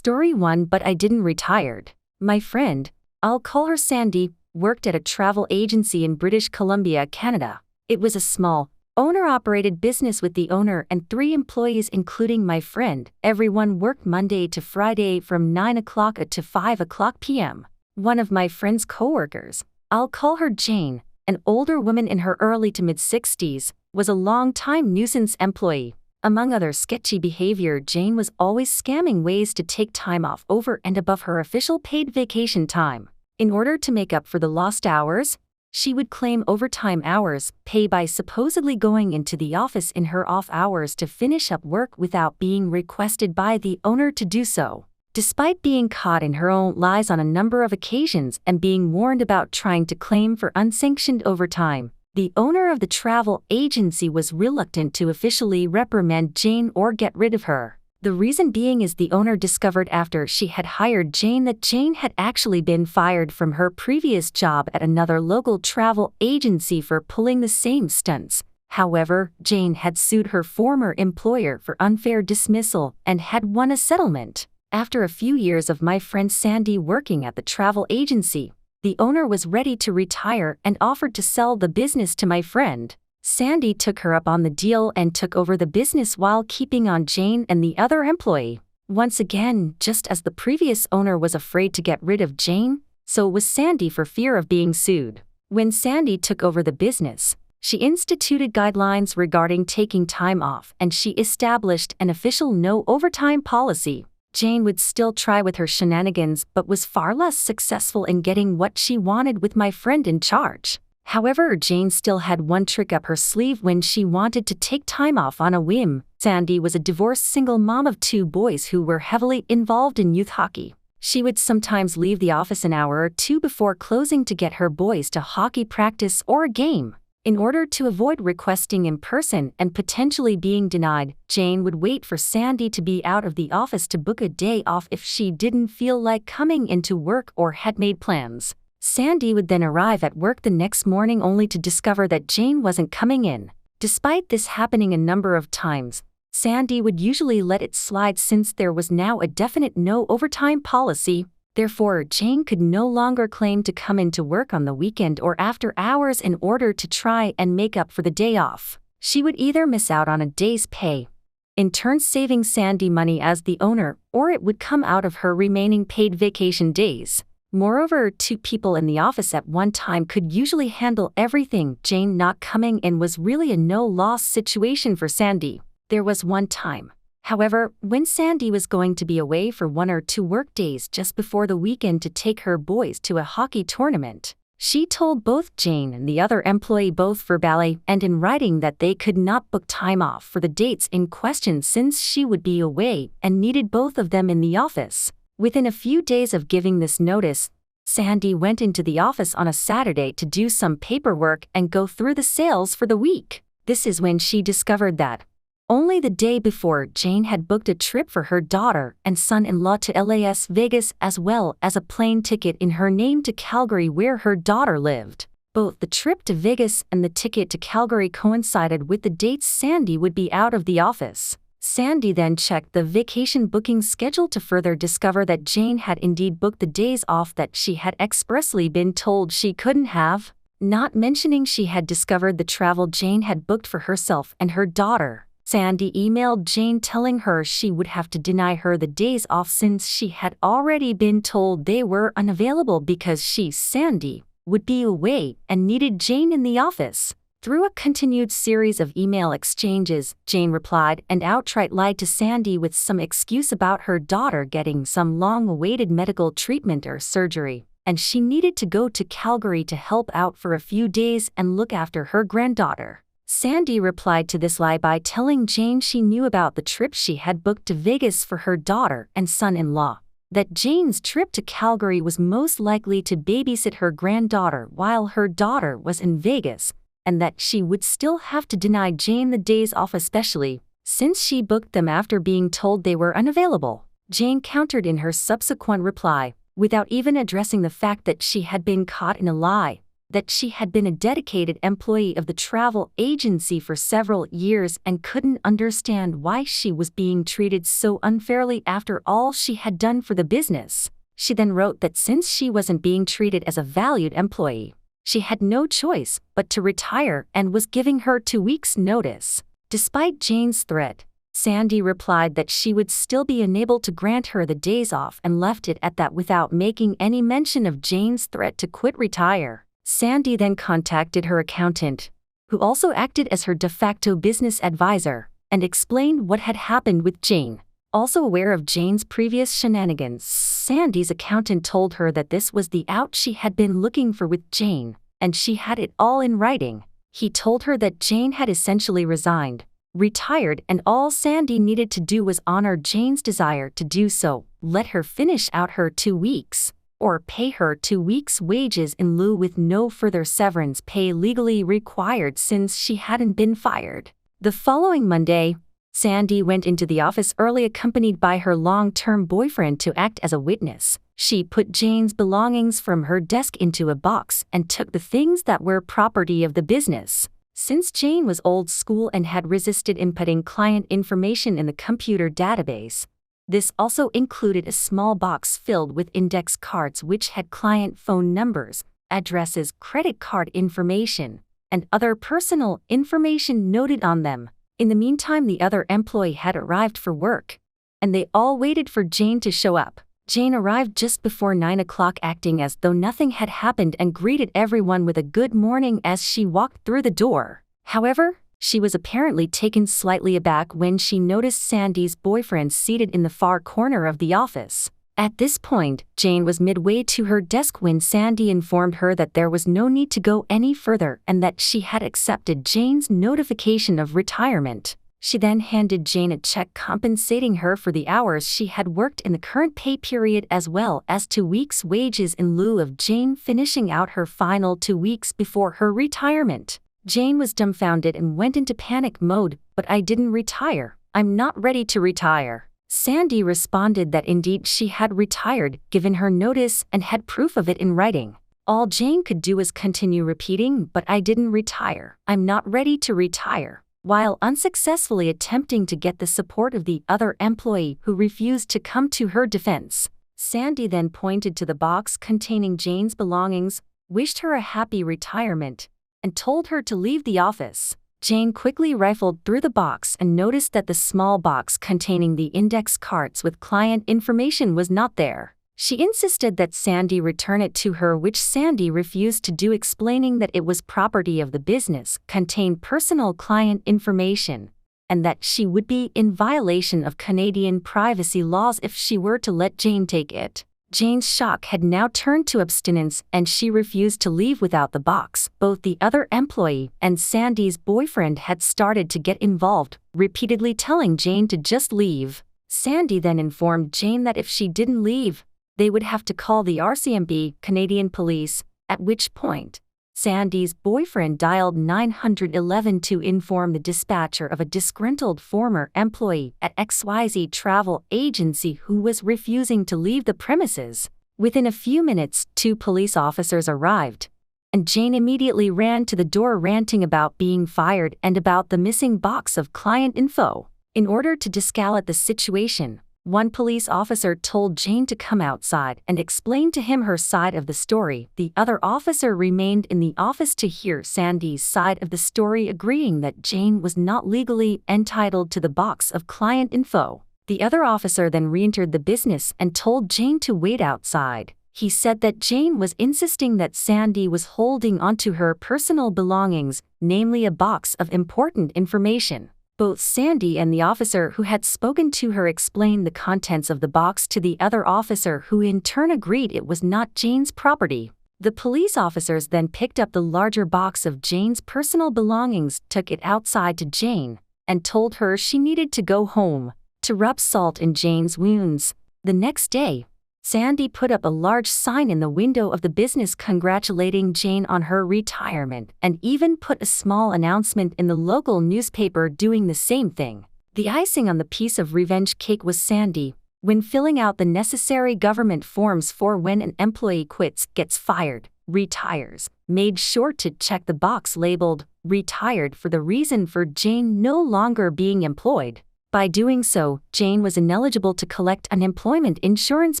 Story 1 But I didn't retired. My friend, I'll call her Sandy, worked at a travel agency in British Columbia, Canada. It was a small, owner-operated business with the owner and 3 employees including my friend. Everyone worked Monday to Friday from 9 o'clock to 5 o'clock p.m. One of my friend's co-workers, I'll call her Jane, an older woman in her early to mid-60s, was a long-time nuisance employee. Among other sketchy behavior, Jane was always scamming ways to take time off over and above her official paid vacation time. In order to make up for the lost hours, she would claim overtime hours pay by supposedly going into the office in her off hours to finish up work without being requested by the owner to do so. Despite being caught in her own lies on a number of occasions and being warned about trying to claim for unsanctioned overtime, the owner of the travel agency was reluctant to officially reprimand Jane or get rid of her. The reason being is the owner discovered after she had hired Jane that Jane had actually been fired from her previous job at another local travel agency for pulling the same stunts. However, Jane had sued her former employer for unfair dismissal and had won a settlement. After a few years of my friend Sandy working at the travel agency, the owner was ready to retire and offered to sell the business to my friend. Sandy took her up on the deal and took over the business while keeping on Jane and the other employee. Once again, just as the previous owner was afraid to get rid of Jane, so was Sandy for fear of being sued. When Sandy took over the business, she instituted guidelines regarding taking time off and she established an official no overtime policy. Jane would still try with her shenanigans but was far less successful in getting what she wanted with my friend in charge. However, Jane still had one trick up her sleeve when she wanted to take time off on a whim. Sandy was a divorced single mom of 2 boys who were heavily involved in youth hockey. She would sometimes leave the office an hour or 2 before closing to get her boys to hockey practice or a game. In order to avoid requesting in person and potentially being denied, Jane would wait for Sandy to be out of the office to book a day off if she didn't feel like coming into work or had made plans. Sandy would then arrive at work the next morning only to discover that Jane wasn't coming in. Despite this happening a number of times, Sandy would usually let it slide since there was now a definite no overtime policy. Therefore, Jane could no longer claim to come into work on the weekend or after hours in order to try and make up for the day off. She would either miss out on a day's pay, in turn saving Sandy money as the owner, or it would come out of her remaining paid vacation days. Moreover, 2 people in the office at one time could usually handle everything. Jane not coming in was really a no-loss situation for Sandy. There was one time, however, when Sandy was going to be away for 1 or 2 work days just before the weekend to take her boys to a hockey tournament. She told both Jane and the other employee both verbally and in writing that they could not book time off for the dates in question since she would be away and needed both of them in the office. Within a few days of giving this notice, Sandy went into the office on a Saturday to do some paperwork and go through the sales for the week. This is when she discovered that only the day before Jane had booked a trip for her daughter and son-in-law to Las Vegas as well as a plane ticket in her name to Calgary where her daughter lived. Both the trip to Vegas and the ticket to Calgary coincided with the dates Sandy would be out of the office. Sandy then checked the vacation booking schedule to further discover that Jane had indeed booked the days off that she had expressly been told she couldn't have, not mentioning she had discovered the travel Jane had booked for herself and her daughter. Sandy emailed Jane telling her she would have to deny her the days off since she had already been told they were unavailable because she, Sandy, would be away and needed Jane in the office. Through a continued series of email exchanges, Jane replied and outright lied to Sandy with some excuse about her daughter getting some long-awaited medical treatment or surgery, and she needed to go to Calgary to help out for a few days and look after her granddaughter. Sandy replied to this lie by telling Jane she knew about the trip she had booked to Vegas for her daughter and son-in-law, that Jane's trip to Calgary was most likely to babysit her granddaughter while her daughter was in Vegas, and that she would still have to deny Jane the days off especially since she booked them after being told they were unavailable. Jane countered in her subsequent reply, without even addressing the fact that she had been caught in a lie, that she had been a dedicated employee of the travel agency for several years and couldn't understand why she was being treated so unfairly after all she had done for the business. She then wrote that since she wasn't being treated as a valued employee, she had no choice but to retire and was giving her 2 weeks' notice. Despite Jane's threat, Sandy replied that she would still be unable to grant her the days off and left it at that without making any mention of Jane's threat to retire. Sandy then contacted her accountant, who also acted as her de facto business advisor, and explained what had happened with Jane. Also aware of Jane's previous shenanigans, Sandy's accountant told her that this was the out she had been looking for with Jane, and she had it all in writing. He told her that Jane had essentially resigned, retired, and all Sandy needed to do was honor Jane's desire to do so, let her finish out her 2 weeks, or pay her 2 weeks' wages in lieu with no further severance pay legally required since she hadn't been fired. The following Monday, Sandy went into the office early accompanied by her long-term boyfriend to act as a witness. She put Jane's belongings from her desk into a box and took the things that were property of the business. Since Jane was old school and had resisted inputting client information in the computer database, this also included a small box filled with index cards which had client phone numbers, addresses, credit card information, and other personal information noted on them. In the meantime, the other employee had arrived for work, and they all waited for Jane to show up. Jane arrived just before 9 o'clock, acting as though nothing had happened, and greeted everyone with a good morning as she walked through the door. However, she was apparently taken slightly aback when she noticed Sandy's boyfriend seated in the far corner of the office. At this point, Jane was midway to her desk when Sandy informed her that there was no need to go any further and that she had accepted Jane's notification of retirement. She then handed Jane a check compensating her for the hours she had worked in the current pay period as well as 2 weeks' wages in lieu of Jane finishing out her final 2 weeks before her retirement. Jane was dumbfounded and went into panic mode. "But I didn't retire. I'm not ready to retire." Sandy responded that indeed she had retired, given her notice, and had proof of it in writing. All Jane could do was continue repeating, "But I didn't retire. I'm not ready to retire," while unsuccessfully attempting to get the support of the other employee who refused to come to her defense. Sandy then pointed to the box containing Jane's belongings, wished her a happy retirement, and told her to leave the office. Jane quickly rifled through the box and noticed that the small box containing the index cards with client information was not there. She insisted that Sandy return it to her, which Sandy refused to do, explaining that it was property of the business, contained personal client information, and that she would be in violation of Canadian privacy laws if she were to let Jane take it. Jane's shock had now turned to abstinence, and she refused to leave without the box. Both the other employee and Sandy's boyfriend had started to get involved, repeatedly telling Jane to just leave. Sandy then informed Jane that if she didn't leave, they would have to call the RCMP, Canadian Police, at which point Sandy's boyfriend dialed 911 to inform the dispatcher of a disgruntled former employee at XYZ travel agency who was refusing to leave the premises. Within a few minutes, 2 police officers arrived, and Jane immediately ran to the door ranting about being fired and about the missing box of client info. In order to de-escalate the situation, one police officer told Jane to come outside and explain to him her side of the story. The other officer remained in the office to hear Sandy's side of the story, agreeing that Jane was not legally entitled to the box of client info. The other officer then re-entered the business and told Jane to wait outside. He said that Jane was insisting that Sandy was holding onto her personal belongings, namely a box of important information. Both Sandy and the officer who had spoken to her explained the contents of the box to the other officer, who in turn agreed it was not Jane's property. The police officers then picked up the larger box of Jane's personal belongings, took it outside to Jane, and told her she needed to go home to rub salt in Jane's wounds. The next day, Sandy put up a large sign in the window of the business congratulating Jane on her retirement, and even put a small announcement in the local newspaper doing the same thing. The icing on the piece of revenge cake was Sandy, when filling out the necessary government forms for when an employee quits, gets fired, retires, made sure to check the box labeled retired for the reason for Jane no longer being employed. By doing so, Jane was ineligible to collect unemployment insurance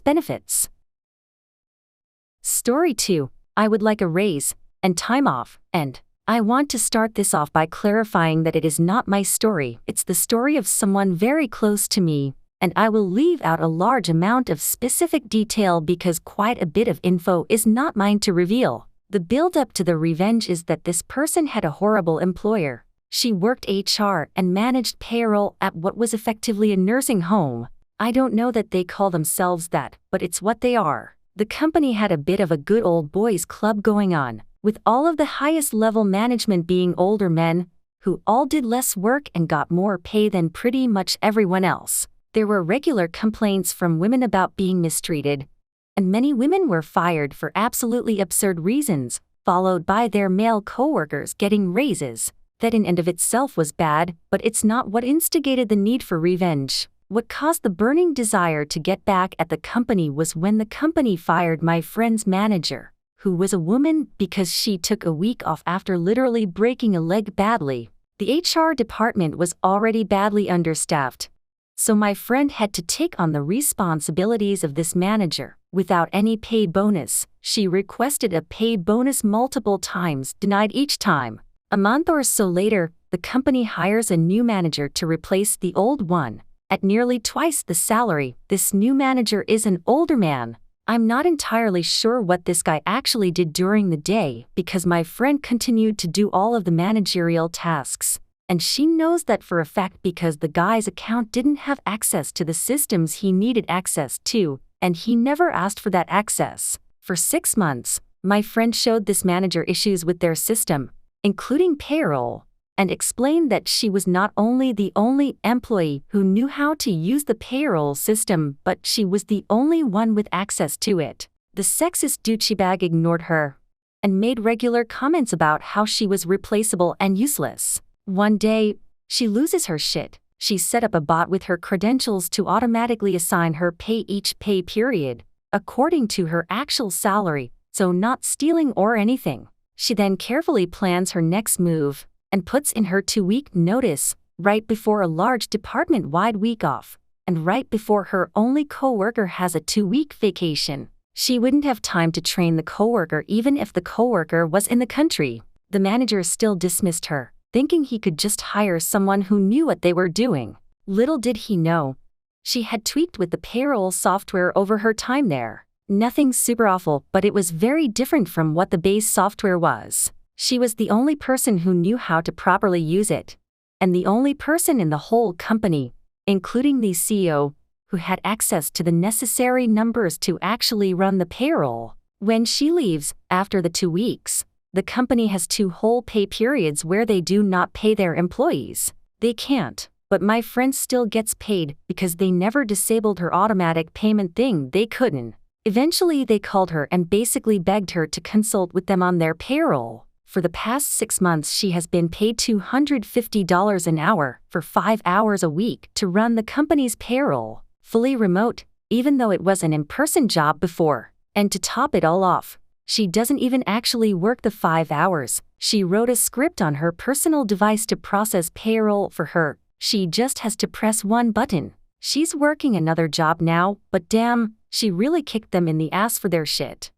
benefits. Story 2. I would like a raise and time off. And I want to start this off by clarifying that it is not my story, it's the story of someone very close to me, and I will leave out a large amount of specific detail because quite a bit of info is not mine to reveal. The build-up to the revenge is that this person had a horrible employer. She worked HR and managed payroll at what was effectively a nursing home. I don't know that they call themselves that, but it's what they are. The company had a bit of a good old boys club going on, with all of the highest level management being older men, who all did less work and got more pay than pretty much everyone else. There were regular complaints from women about being mistreated, and many women were fired for absolutely absurd reasons, followed by their male coworkers getting raises. That in and of itself was bad, but it's not what instigated the need for revenge. What caused the burning desire to get back at the company was when the company fired my friend's manager, who was a woman, because she took a week off after literally breaking a leg badly. The HR department was already badly understaffed, so my friend had to take on the responsibilities of this manager. Without any pay bonus, she requested a pay bonus multiple times, denied each time. A month or so later, the company hires a new manager to replace the old one. At nearly twice the salary, this new manager is an older man. I'm not entirely sure what this guy actually did during the day because my friend continued to do all of the managerial tasks. And she knows that for a fact because the guy's account didn't have access to the systems he needed access to, and he never asked for that access. For 6 months, my friend showed this manager issues with their system, including payroll, and explained that she was not only the only employee who knew how to use the payroll system, but she was the only one with access to it. The sexist douchebag ignored her and made regular comments about how she was replaceable and useless. One day, she loses her shit. She set up a bot with her credentials to automatically assign her pay each pay period, according to her actual salary, so not stealing or anything. She then carefully plans her next move and puts in her 2-week notice right before a large department-wide week off, and right before her only coworker has a 2-week vacation. She wouldn't have time to train the coworker even if the coworker was in the country. The manager still dismissed her, thinking he could just hire someone who knew what they were doing. Little did he know, she had tweaked with the payroll software over her time there. Nothing super awful, but it was very different from what the base software was. She was the only person who knew how to properly use it, and the only person in the whole company, including the CEO, who had access to the necessary numbers to actually run the payroll. When she leaves, after the 2 weeks, the company has 2 whole pay periods where they do not pay their employees. They can't, but my friend still gets paid because they never disabled her automatic payment thing. They couldn't. Eventually they called her and basically begged her to consult with them on their payroll. For the past 6 months she has been paid $250 an hour for 5 hours a week to run the company's payroll, fully remote, even though it was an in-person job before. And to top it all off, she doesn't even actually work the 5 hours. She wrote a script on her personal device to process payroll for her. She just has to press one button. She's working another job now, but damn, she really kicked them in the ass for their shit.